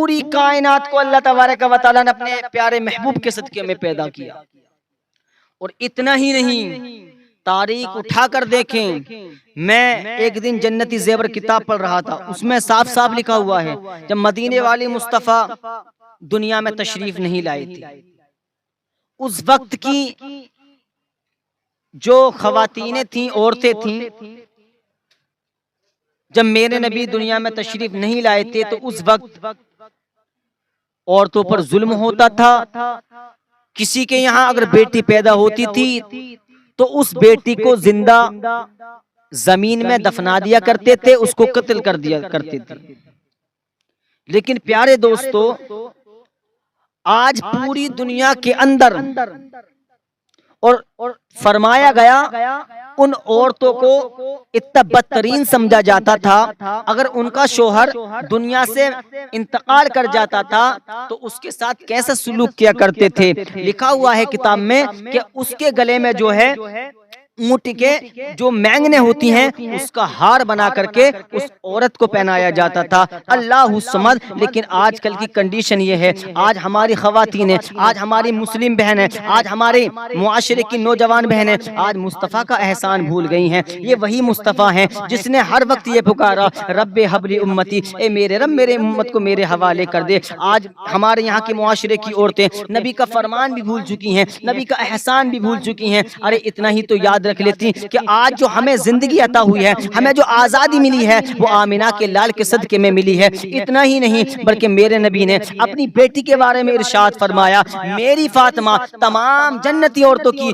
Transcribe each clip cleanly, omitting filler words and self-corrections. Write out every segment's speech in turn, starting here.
پوری کائنات کو اللہ تبارک و تعالیٰ نے اپنے پیارے محبوب کے صدقے میں پیدا کیا. اور اتنا ہی نہیں، تاریخ اٹھا کر دیکھیں. میں ایک دن جنتی زیور کتاب پڑھ رہا تھا، اس میں صاف صاف لکھا ہوا ہے جب مدینے والی مصطفیٰ دنیا میں تشریف نہیں لائے تھے، اس وقت کی جو خواتینیں تھیں، عورتیں تھیں، جب میرے نبی دنیا میں تشریف نہیں لائے تھے تو اس وقت عورتوں پر ظلم ہوتا تھا. کسی کے یہاں اگر بیٹی پیدا ہوتی تھی تو اس بیٹی کو زندہ زمین میں دفنا دیا کرتے تھے، اس کو قتل کر دیا کرتے تھے. لیکن پیارے دوستو، آج پوری دنیا کے اندر اور فرمایا گیا ان عورتوں کو اتنا بدترین سمجھا جاتا تھا، اگر ان کا شوہر دنیا سے انتقال کر جاتا تھا تو اس کے ساتھ کیسا سلوک کیا کرتے تھے. لکھا ہوا ہے کتاب میں کہ اس کے گلے میں جو ہے اونٹ کے جو مینگنے ہوتی ہیں اس کا ہار بنا کر کے اس عورت کو پہنایا جاتا تھا. اللہ سمد. لیکن آج کل کی کنڈیشن یہ ہے، آج ہماری خواتینیں، آج ہماری مسلم بہنیں، آج ہمارے معاشرے کی نوجوان بہنیں آج مصطفیٰ کا احسان بھول گئی ہیں. یہ وہی مصطفیٰ ہیں جس نے ہر وقت یہ پکارا، رب حب لی امتی، اے میرے رب میرے امت کو میرے حوالے کر دے. آج ہمارے یہاں کے معاشرے کی عورتیں نبی کا فرمان بھی بھول چکی ہیں، نبی کا احسان بھی بھول چکی ہیں. ارے اتنا ہی تو یاد رکھ لیتی کہ آج جو ہمیں زندگی عطا ہوئی ہے، ہمیں جو آزادی ملی ہے، وہ آمینہ کے لال کے صدقے میں ملی ہے. اتنا ہی نہیں بلکہ میرے نبی نے اپنی بیٹی کے بارے میں ارشاد فرمایا، میری فاطمہ تمام جنتی عورتوں کی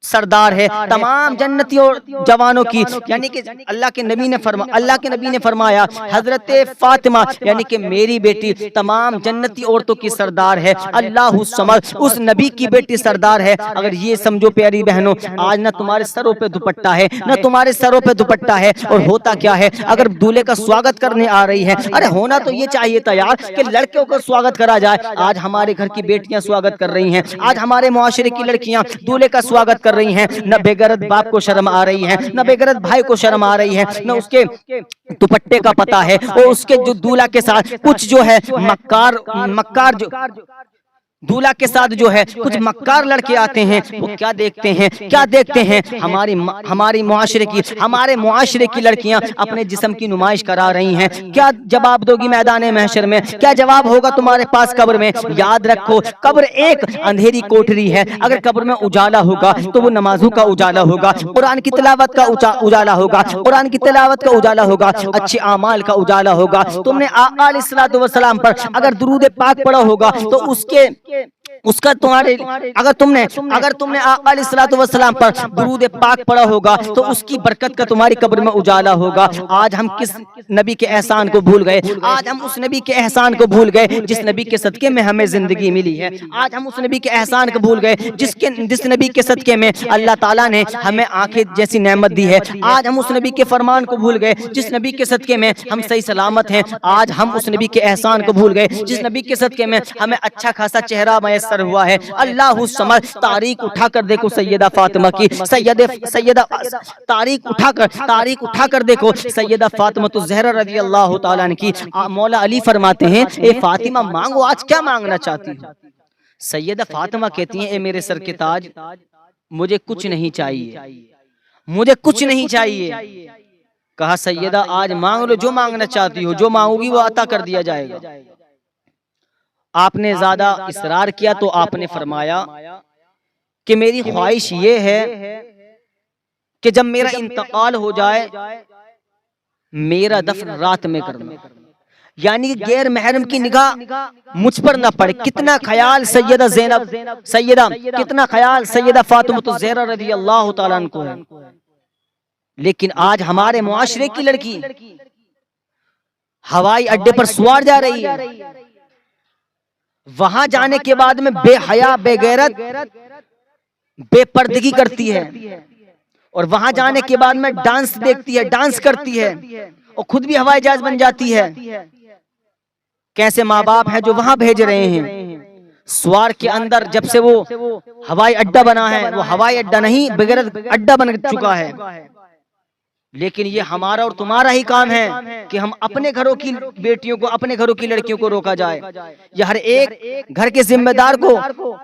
سردار ہے، تمام جنتی اور جوانوں کی. یعنی کہ اللہ کے نبی نے فرمایا حضرت فاطمہ یعنی کہ میری بیٹی تمام جنتی عورتوں کی سردار ہے. اللہ سمجھ، اس نبی کی بیٹی سردار ہے. اگر یہ سمجھو پیاری بہنوں، آج نہ تمہارے سروں پہ دوپٹہ ہے، نہ تمہارے سروں پہ دوپٹہ ہے. اور ہوتا کیا ہے، اگر دولہے کا سواگت کرنے آ رہی ہے، ارے ہونا تو یہ چاہیے تھا یار کہ لڑکیوں کا سواگت کرا جائے. آج ہمارے گھر کی بیٹیاں سواگت کر رہی ہیں، آج ہمارے معاشرے کی لڑکیاں دولہے کا سواگت کر رہی ہیں. نہ بے غیرت باپ کو شرم آ رہی ہے، نہ بے غیرت بھائی کو شرم آ رہی ہے، نہ اس کے دوپٹے کا پتہ ہے. اور اس کے جو دولہا کے ساتھ کچھ جو ہے مکار جو دولہا کے ساتھ جو ہے کچھ مکار لڑکے آتے ہیں، وہ کیا دیکھتے ہیں ہمارے معاشرے کی لڑکیاں اپنے جسم کی نمائش کرا رہی ہیں. کیا جواب دو گی میدان محشر میں؟ کیا جواب ہوگا تمہارے پاس قبر میں؟ یاد رکھو، قبر ایک اندھیری کوٹری ہے. اگر قبر میں اجالا ہوگا تو وہ نمازوں کا اجالا ہوگا، قرآن کی تلاوت کا اجالا ہوگا، قرآن کی تلاوت کا اجالا ہوگا، اچھے اعمال کا اجالا ہوگا. تم نے آقا علیہ الصلوۃ والسلام پر اگر درود پاک پڑھا ہوگا تو اگر تم نے آقا علیہ الصلوۃ والسلام پر درود پاک پڑھا ہوگا تو اس کی برکت کا تمہاری قبر میں اجالا ہوگا. آج ہم کس نبی کے احسان کو بھول گئے؟ آج ہم اس نبی کے احسان کو بھول گئے جس نبی کے صدقے میں ہمیں زندگی ملی ہے. آج ہم اس نبی کے احسان کو بھول گئے جس نبی کے صدقے میں اللہ تعالیٰ نے ہمیں آنکھیں جیسی نعمت دی ہے. آج ہم اس نبی کے فرمان کو بھول گئے جس نبی کے صدقے میں ہم صحیح سلامت ہیں. آج ہم اس نبی کے احسان کو بھول گئے جس نبی کے صدقے میں ہمیں اچھا خاصا چہرہ میسر ہوا ہے. اللہ سمجھ. تاریخ اٹھا کر دیکھو سیدہ فاطمہ کی، تاریخ اٹھا کر دیکھو سیدہ فاطمہ الزہرا رضی اللہ تعالیٰ عنہ کی. مولا علی فرماتے ہیں، اے فاطمہ مانگو، آج کیا مانگنا چاہتی ہو؟ سیدہ فاطمہ کہتی ہیں، اے میرے سر کے تاج، مجھے کچھ نہیں چاہیے. کہا سیدہ آج مانگ لو جو مانگنا چاہتی ہو، جو مانگو گی وہ عطا کر دیا جائے گا. آپ نے زیادہ اصرار کیا تو آپ نے فرمایا کہ میری خواہش یہ ہے کہ جب میرا انتقال ہو جائے میرا دفن رات میں کرنا، یعنی غیر محرم کی نگاہ مجھ پر نہ پڑے. کتنا خیال سیدہ فاطمہ الزہرا رضی اللہ تعالیٰ عنہ کو ہے. لیکن آج ہمارے معاشرے کی لڑکی ہوائی اڈے پر سوار جا رہی ہے، وہاں جانے کے بعد میں بے حیا، بے غیرت، بے پردگی کرتی ہے، اور وہاں جانے کے بعد میں ڈانس دیکھتی ہے، ڈانس کرتی ہے، اور خود بھی ہوائی جہاز بن جاتی ہے. کیسے ماں باپ ہیں جو وہاں بھیج رہے ہیں. سوار کے اندر جب سے وہ ہوائی اڈا بنا ہے، وہ ہوائی اڈا نہیں بغیر اڈا بن چکا ہے. لیکن یہ ہمارا اور تمہارا ہی کام ہے کہ ہم اپنے گھروں کی بیٹیوں کو، اپنے گھروں کی لڑکیوں کو روکا جائے۔ یہ ہر ایک گھر کے ذمہ دار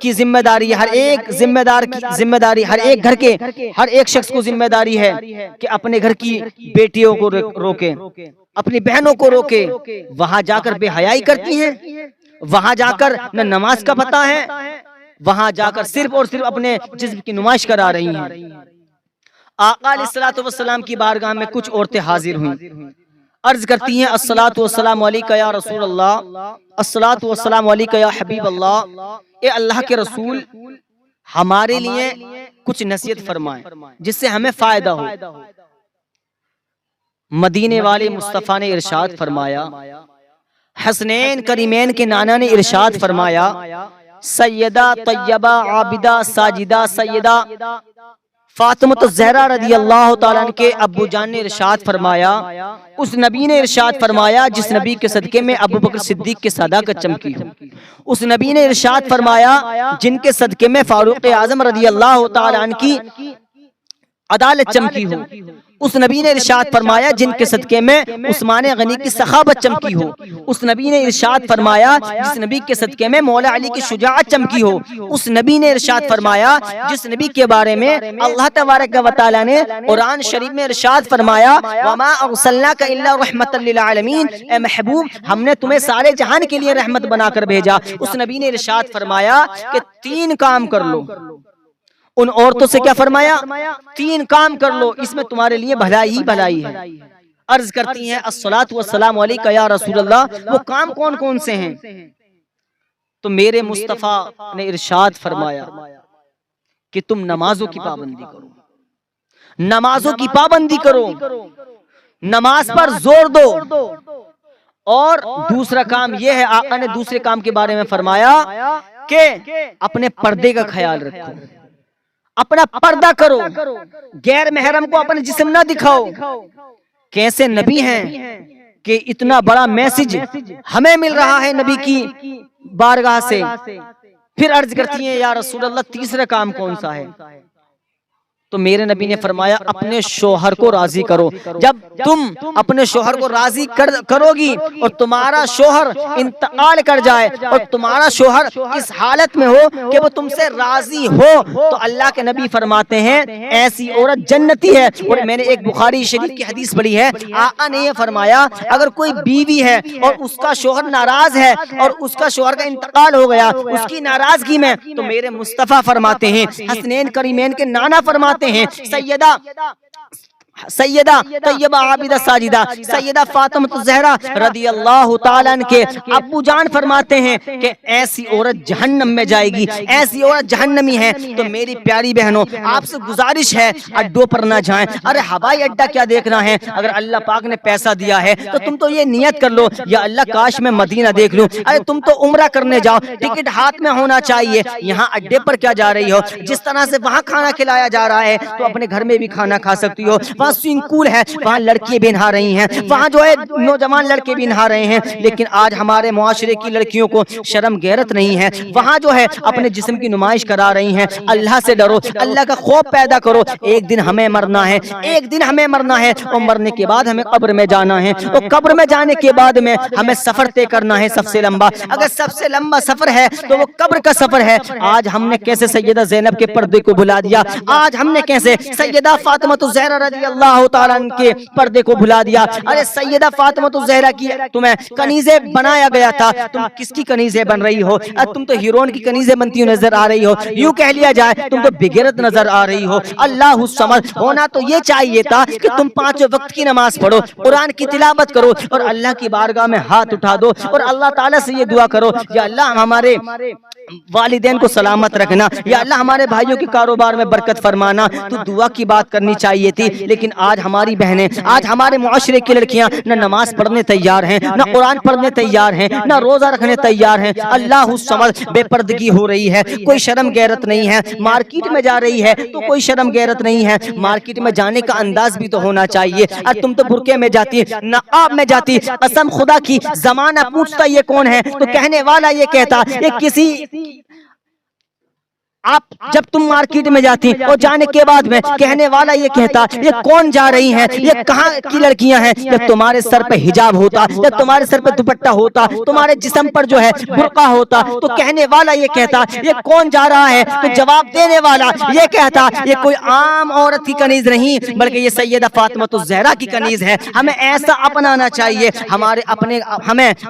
کی ذمہ داری، ہر ایک ذمہ دار کی ذمہ داری، ہر ایک گھر کے ہر ایک شخص کو ذمہ داری ہے کہ اپنے گھر کی بیٹیوں کو روکے، اپنی بہنوں کو روکے۔ وہاں جا کر بے حیائی کرتی ہیں، وہاں جا کر نہ نماز کا پتہ ہے، وہاں جا کر صرف اور صرف اپنے جسم کی نمائش کرا رہی ہیں۔ آقا علیہ الصلوۃ والسلام کی بارگاہ میں کچھ عورتیں حاضر ہوئیں، عرض کرتی ہیں الصلوۃ والسلام علیکہ یا رسول اللہ، الصلوۃ والسلام علیکہ یا حبیب اللہ، اے اللہ کے رسول ہمارے لیے کچھ نصیحت فرمائیں جس سے ہمیں فائدہ ہو۔ مدینے والے مصطفیٰ نے ارشاد فرمایا، حسنین کریمین کے نانا نے ارشاد فرمایا، سیدہ طیبہ عابدہ ساجدہ سیدہ فاطمہ الزہرا رضی اللہ تعالیٰ عنہ کے ابو جان نے ارشاد فرمایا، اس نبی نے ارشاد فرمایا جس نبی کے صدقے میں ابو بکر صدیق کی صداقت چمکی ہو، اس نبی نے ارشاد فرمایا جن کے صدقے میں فاروق اعظم رضی اللہ تعالیٰ عنہ کی عدالت چمکی ہو، اس نبی نے ارشاد فرمایا جن کے صدقے میں عثمان غنی کی سخاوت چمکی ہو، اس نبی نے ارشاد فرمایا جس نبی کے صدقے میں مولا علی کی شجاعت چمکی ہو، اس نبی نے ارشاد فرمایا جس نبی کے بارے میں اللہ تبارک و تعالی نے قرآن شریف میں ارشاد فرمایا، وما ارسلناک الا رحمۃ للعالمین، اے محبوب ہم نے تمہیں سارے جہان کے لیے رحمت بنا کر بھیجا۔ اس نبی نے ارشاد فرمایا کہ 3 کام کر لو، ان عورتوں سے کیا فرمایا؟ 3 کام کر لو، اس میں تمہارے لیے بھلائی ہی بھلائی ہے۔ عرض کرتی ہیں الصلاۃ والسلام علیکہ یا رسول اللہ، وہ کام کون کون سے ہیں؟ تو میرے مصطفیٰ نے ارشاد فرمایا کہ تم نمازوں کی پابندی کرو، نمازوں کی پابندی کرو، نماز پر زور دو، اور دوسرا کام یہ ہے، آقا نے دوسرے کام کے بارے میں فرمایا کہ اپنے پردے کا خیال رکھو، اپنا پردہ کرو، غیر محرم کو اپنا جسم نہ دکھاؤ۔ کیسے نبی ہیں کہ اتنا بڑا میسج ہمیں مل رہا ہے نبی کی بارگاہ سے۔ پھر عرض کرتی ہیں یا رسول اللہ تیسرا کام کون سا ہے؟ تو میرے نبی نے فرمایا اپنے شوہر کو راضی کرو۔ جب تم اپنے شوہر کو راضی کرو گی اور تمہارا شوہر انتقال کر جائے اور تمہارا شوہر اس حالت میں ہو کہ وہ تم سے راضی ہو، تو اللہ کے نبی فرماتے ہیں ایسی عورت جنتی ہے۔ اور میں نے ایک بخاری شریف کی حدیث پڑھی ہے، آقا نے یہ فرمایا اگر کوئی بیوی ہے اور اس کا شوہر ناراض ہے اور اس کا شوہر کا انتقال ہو گیا اس کی ناراضگی میں، تو میرے مصطفیٰ فرماتے ہیں، حسنین کریمین کے نانا فرماتے ہیں، سیدہ طیبہ عابدہ ساجدہ سیدہ فاطمہ الزہرا رضی اللہ تعالیٰ عنہ کے ابو جان فرماتے ہیں کہ ایسی عورت جہنم میں جائے گی، ایسی عورت جہنمی ہے۔ تو میری پیاری بہنوں آپ سے گزارش ہے اڈوں پر نہ جائیں۔ ارے ہوائی اڈا کیا دیکھنا ہے، اگر اللہ پاک نے پیسہ دیا ہے تو تم تو یہ نیت کر لو یا اللہ کاش میں مدینہ دیکھ لوں۔ ارے تم تو عمرہ کرنے جاؤ، ٹکٹ ہاتھ میں ہونا چاہیے، یہاں اڈے پر کیا جا رہی ہو؟ جس طرح سے وہاں کھانا کھلایا جا رہا ہے تو اپنے گھر میں بھی کھانا کھا سکتی ہو۔ وہاں سوئنگ پول ہے، وہاں لڑکیاں بھی نہا رہی ہیں، وہاں جو ہے نوجوان لڑکے بھی نہا رہے ہیں، لیکن آج ہمارے معاشرے کی لڑکیوں کو شرم غیرت نہیں ہے، وہاں جو ہے اپنے جسم کی نمائش کرا رہی ہیں۔ اللہ سے ڈرو، اللہ کا خوف پیدا کرو، ایک دن ہمیں مرنا ہے، ایک دن ہمیں مرنا ہے، اور مرنے کے بعد ہمیں قبر میں جانا ہے، اور قبر میں جانے کے بعد میں ہمیں سفر طے کرنا ہے سب سے لمبا۔ اگر سب سے لمبا سفر ہے تو وہ قبر کا سفر ہے۔ آج ہم نے کیسے سیدہ زینب کے پردے کو بھلا دیا، آج ہم نے کیسے سیدہ فاطمہ الزہرا رضی اللہ تعالیٰ عنہ کے پردے کو بھلا دیا۔ ارے سیدہ فاطمہ الزہرا کی تمہیں کنیزیں بنایا گیا تھا، تم کس کی کنیزیں بن رہی ہو؟ تم تو ہیرون کی کنیزیں بنتی ہوئی نظر آ رہی ہو، یوں کہہ لیا جائے تم تو بغیرت نظر آ رہی ہو۔ اللہ الصمد، ہونا تو یہ چاہیے تھا کہ تم 5 وقت کی نماز پڑھو، قرآن کی تلاوت کرو اور اللہ کی بارگاہ میں ہاتھ اٹھا دو اور اللہ تعالیٰ سے یہ دعا کرو یا اللہ ہمارے والدین کو سلامت رکھنا، یا اللہ ہمارے بھائیوں کے کاروبار میں برکت فرمانا۔ تو دعا کی بات کرنی چاہیے تھی، لیکن آج ہماری بہنیں، آج ہمارے معاشرے کی لڑکیاں نہ نماز پڑھنے تیار ہیں، نہ قرآن پڑھنے تیار ہیں، نہ روزہ رکھنے تیار ہیں۔ اللہ الصمد، بے پردگی ہو رہی ہے، کوئی شرم غیرت نہیں ہے۔ مارکیٹ میں جا رہی ہے تو کوئی شرم غیرت نہیں ہے، مارکیٹ میں جانے کا انداز بھی تو ہونا چاہیے۔ اور تم تو برقعے میں جاتی، نقاب میں جاتی، قسم خدا کی زمانہ پوچھتا یہ کون ہے تو کہنے والا یہ کہتا یہ کسی آپ جب تم مارکیٹ میں جاتی اور جانے کے بعد میں کہنے والا یہ کہتا یہ کون جا رہی ہیں، یہ کہاں کی لڑکیاں ہیں، جب تمہارے سر پہ حجاب ہوتا، جب تمہارے سر پہ دوپٹہ ہوتا، تمہارے جسم پر جو ہے برقع ہوتا، تو کہنے والا یہ کہتا یہ کون جا رہا ہے، تو جواب دینے والا یہ کہتا یہ کوئی عام عورت کی کنیز نہیں بلکہ یہ سیدہ فاطمہ الزہرا کی کنیز ہے۔ ہمیں ایسا اپنانا چاہیے، ہمارے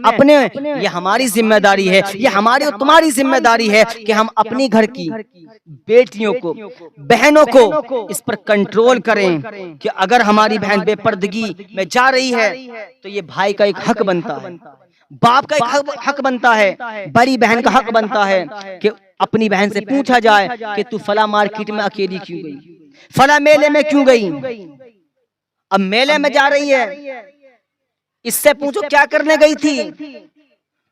اپنے یہ ہماری ذمہ داری ہے، یہ ہماری اور تمہاری ذمہ داری ہے کہ ہم اپنی گھر کی بیٹیوں کو، بہنوں کو اس پر کنٹرول کریں کہ اگر ہماری بہن بے پردگی میں جا رہی ہے تو یہ بھائی کا ایک حق بنتا ہے، باپ کا ایک حق بنتا ہے، بڑی بہن کا حق بنتا ہے کہ اپنی بہن سے پوچھا جائے کہ تو فلاں مارکیٹ میں اکیلی کیوں گئی، فلاں میلے میں کیوں گئی۔ اب میلے میں جا رہی ہے، اس سے پوچھو کیا کرنے گئی تھی،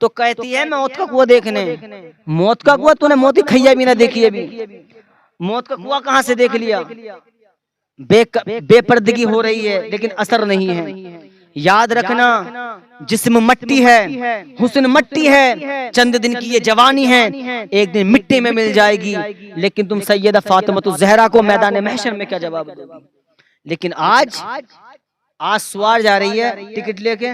تو کہتی ہے موت کا کنواں دیکھنے۔ موت کا کنواں، تو نے موت کی کھیا بھی نہ دیکھی ابھی، موت کا کنواں کہاں سے دیکھ لیا۔ بے پردگی ہو رہی ہے لیکن اثر نہیں ہے۔ یاد رکھنا جسم مٹی ہے، حسن مٹی ہے، چند دن کی یہ جوانی ہے، ایک دن مٹی میں مل جائے گی۔ لیکن تم سیدہ فاطمہ الزہرا کو میدان محشر میں کیا جواب دو گی؟ لیکن آج سوار جا رہی ہے ٹکٹ لے کے،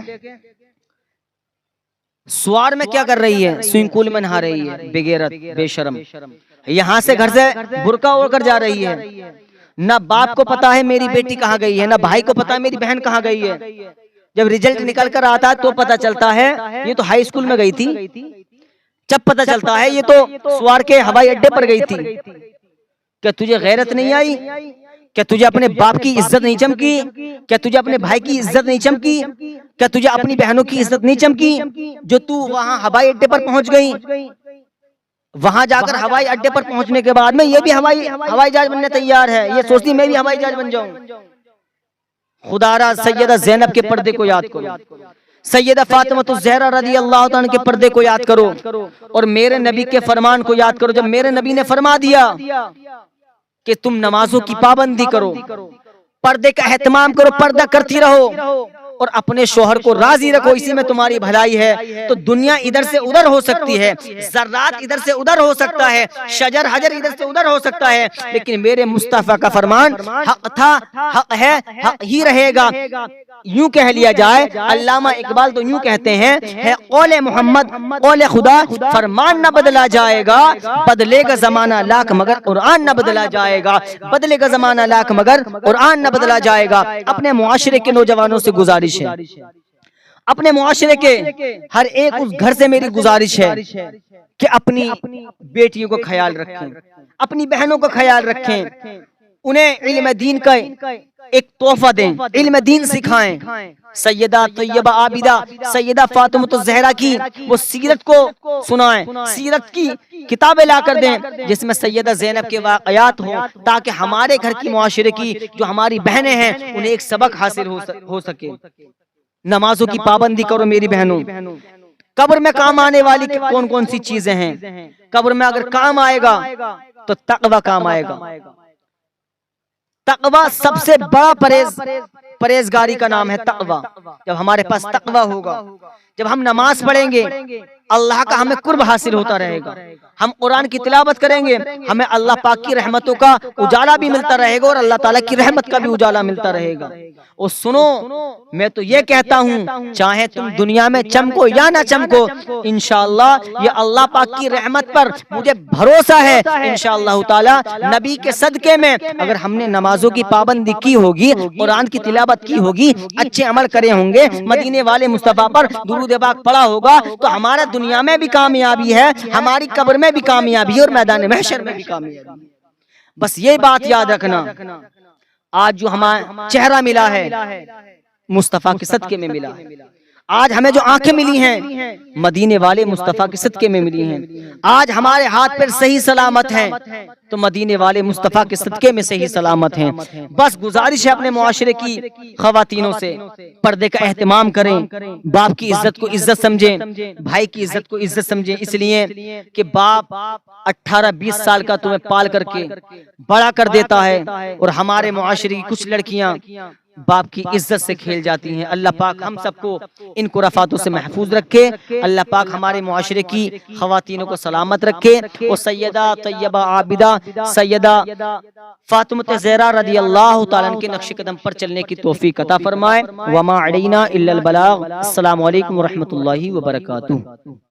سوار میں کیا کر رہی ہے، سوئمنگ پول میں نہا رہی ہے، بے غیرت بے شرم، یہاں سے گھر سے برقع اوڑھ کر جا رہی ہے۔ نہ باپ کو پتا ہے میری بیٹی کہاں گئی ہے، نہ بھائی کو پتا ہے میری بہن کہاں گئی ہے۔ جب ریزلٹ نکل کر آتا ہے تو پتا چلتا ہے یہ تو ہائی اسکول میں گئی تھی، جب پتا چلتا ہے یہ تو سوار کے ہوائی اڈے پر گئی تھی۔ کیا تجھے غیرت نہیں آئی؟ کیا تجھے اپنے باپ کی عزت نہیں چمکی؟ کیا تجھے اپنے بھائی کی عزت نہیں چمکی؟ کیا تجھے اپنی بہنوں کی عزت نہیں چمکی جو تو وہاں ہوائی اڈے پر پہنچ گئی؟ وہاں جا کر ہوائی اڈے پر پہنچنے کے بعد میں یہ بھی ہوائی جہاز بننے تیار ہے، یہ سوچتی میں بھی ہوائی جہاز بن جاؤں۔ خدا را سیدہ زینب کے پردے کو یاد کرو، سیدہ فاطمہ الزہرا رضی اللہ عنہ کے پردے کو یاد کرو، اور میرے نبی کے فرمان کو یاد کرو۔ جب میرے نبی نے فرما دیا کہ تم نمازوں کی پابندی کرو، پردے کا اہتمام کرو، پردہ کرتی رہو اور اپنے شوہر کو راضی رکھو، اسی میں تمہاری بھلائی ہے، تو دنیا ادھر سے ادھر ہو سکتی ہے، ذرات ادھر سے ادھر ہو سکتا ہے، شجر حجر ادھر سے ادھر ہو سکتا ہے، لیکن میرے مصطفیٰ کا فرمان حق تھا، حق ہے، حق ہی رہے گا۔ یوں کہہ لیا جائے، علامہ اقبال تو یوں کہتے ہیں، ہے قول محمد قول خدا، فرمان نہ بدلا جائے گا، بدلے گا زمانہ لاکھ مگر قرآن نہ بدلا جائے گا، بدلے گا زمانہ لاکھ مگر قرآن نہ بدلا جائے گا۔ اپنے معاشرے کے نوجوانوں سے گزارش ہے، اپنے معاشرے کے ہر ایک اس گھر سے میری گزارش ہے کہ اپنی بیٹیوں کو خیال رکھیں، اپنی بہنوں کو خیال رکھیں، انہیں علم دین کا ایک تحفہ دیں، علم دین سکھائیں۔ سیدہ طیبہ عابدہ سیدہ فاطمہ الزہرا کی وہ سیرت کو سنائیں، سیرت کی کتابیں لا کر دیں جس میں سیدہ زینب کے واقعات ہوں، تاکہ ہمارے گھر کی معاشرے کی جو ہماری بہنیں ہیں انہیں ایک سبق حاصل ہو سکے۔ نمازوں کی پابندی کرو میری بہنوں۔ قبر میں کام آنے والی کون کون سی چیزیں ہیں؟ قبر میں اگر کام آئے گا تو تقوی کام آئے گا۔ تقوی سب سے بڑا پرہیزگاری کا نام ہے تقوی۔ جب ہمارے پاس تقوی ہوگا، جب ہم نماز پڑھیں گے، اللہ کا ہمیں قرب حاصل ہوتا رہے گا، ہم قرآن کی تلاوت کریں گے، ہمیں اللہ پاک کی رحمتوں کا اجالا بھی ملتا رہے گا اور اللہ تعالیٰ کی رحمت کا بھی اجالا ملتا رہے گا۔ اور سنو، میں تو یہ کہتا ہوں چاہے تم دنیا میں چمکو یا نہ چمکو، انشاءاللہ یہ اللہ پاک کی رحمت پر مجھے بھروسہ ہے، انشاءاللہ تعالیٰ نبی کے صدقے میں اگر ہم نے نمازوں کی پابندی کی ہوگی، قرآن کی تلاوت کی ہوگی، اچھے عمل کرے ہوں گے، مدینے والے مصطفیٰ پر درود پاک پڑھا ہوگا، تو ہمارا دنیا میں بھی کامیابی ہے، ہماری قبر میں بھی کامیابی ہے اور میدان محشر میں بھی کامیابی ہے۔ بس یہ بات یاد رکھنا، آج جو ہمارا چہرہ ملا ہے مصطفیٰ کے صدقے میں ملا ہے، آج ہمیں جو آنکھیں ملی ہیں مدینے والے مصطفیٰ کے صدقے میں ملی ہیں، آج ہمارے ہاتھ پیر صحیح سلامت ہیں تو مدینے والے مصطفیٰ کے صدقے میں صحیح سلامت ہیں۔ بس گزارش ہے اپنے معاشرے کی خواتینوں سے، پردے کا اہتمام کریں، باپ کی عزت کو عزت سمجھیں، بھائی کی عزت کو عزت سمجھیں، اس لیے کہ باپ 18-20 سال کا تمہیں پال کر کے بڑا کر دیتا ہے، اور ہمارے معاشرے کی کچھ لڑکیاں باپ کی عزت سے کھیل جاتی ہیں۔ اللہ پاک ہم سب کو ان خرافاتوں سے محفوظ رکھے، اللہ پاک ہمارے معاشرے کی خواتینوں کو سلامت رکھے، اور سیدہ طیبہ عابدہ سیدہ فاطمہ زہرا رضی اللہ تعالیٰ عنہ کے نقش قدم پر چلنے کی توفیق عطا فرمائے۔ وما علینا الا البلاغ۔ السلام علیکم ورحمۃ اللہ وبرکاتہ۔